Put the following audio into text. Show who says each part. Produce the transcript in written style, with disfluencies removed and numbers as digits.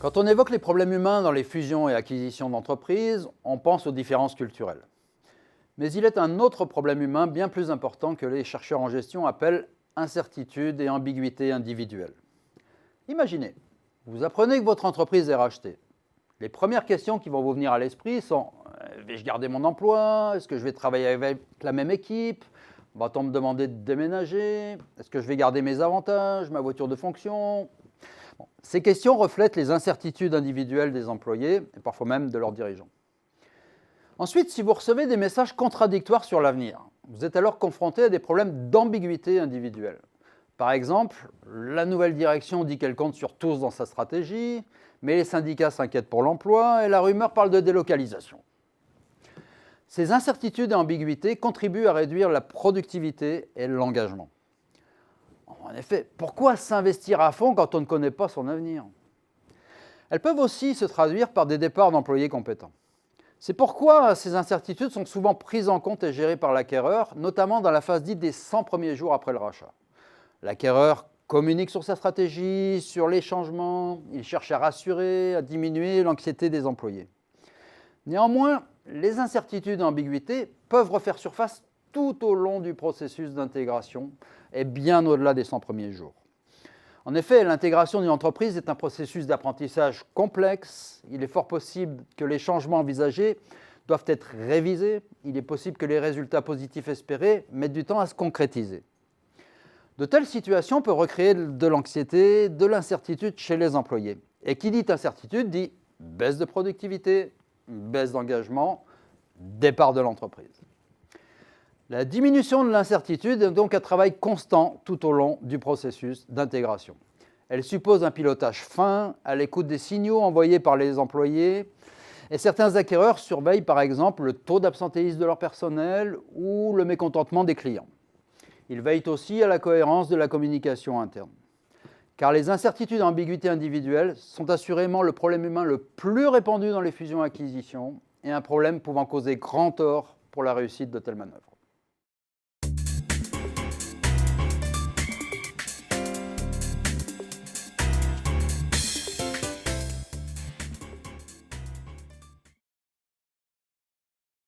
Speaker 1: Quand on évoque les problèmes humains dans les fusions et acquisitions d'entreprises, on pense aux différences culturelles. Mais il est un autre problème humain bien plus important que les chercheurs en gestion appellent incertitude et ambiguïté individuelle. Imaginez, vous apprenez que votre entreprise est rachetée. Les premières questions qui vont vous venir à l'esprit sont vais-je garder mon emploi? Est-ce que je vais travailler avec la même équipe? Va-t-on me demander de déménager? Est-ce que je vais garder mes avantages, ma voiture de fonction? Ces questions reflètent les incertitudes individuelles des employés et parfois même de leurs dirigeants. Ensuite, si vous recevez des messages contradictoires sur l'avenir, vous êtes alors confronté à des problèmes d'ambiguïté individuelle. Par exemple, la nouvelle direction dit qu'elle compte sur tous dans sa stratégie, mais les syndicats s'inquiètent pour l'emploi et la rumeur parle de délocalisation. Ces incertitudes et ambiguïtés contribuent à réduire la productivité et l'engagement. En effet, pourquoi s'investir à fond quand on ne connaît pas son avenir? Elles peuvent aussi se traduire par des départs d'employés compétents. C'est pourquoi ces incertitudes sont souvent prises en compte et gérées par l'acquéreur, notamment dans la phase dite des 100 premiers jours après le rachat. L'acquéreur communique sur sa stratégie, sur les changements, il cherche à rassurer, à diminuer l'anxiété des employés. Néanmoins, les incertitudes et ambiguïtés peuvent refaire surface tout au long du processus d'intégration et bien au-delà des 100 premiers jours. En effet, l'intégration d'une entreprise est un processus d'apprentissage complexe. Il est fort possible que les changements envisagés doivent être révisés. Il est possible que les résultats positifs espérés mettent du temps à se concrétiser. De telles situations peuvent recréer de l'anxiété, de l'incertitude chez les employés. Et qui dit incertitude dit baisse de productivité, baisse d'engagement, départ de l'entreprise. La diminution de l'incertitude est donc un travail constant tout au long du processus d'intégration. Elle suppose un pilotage fin, à l'écoute des signaux envoyés par les employés, et certains acquéreurs surveillent par exemple le taux d'absentéisme de leur personnel ou le mécontentement des clients. Ils veillent aussi à la cohérence de la communication interne. Car les incertitudes et ambiguïtés individuelles sont assurément le problème humain le plus répandu dans les fusions-acquisitions et un problème pouvant causer grand tort pour la réussite de telles manœuvres.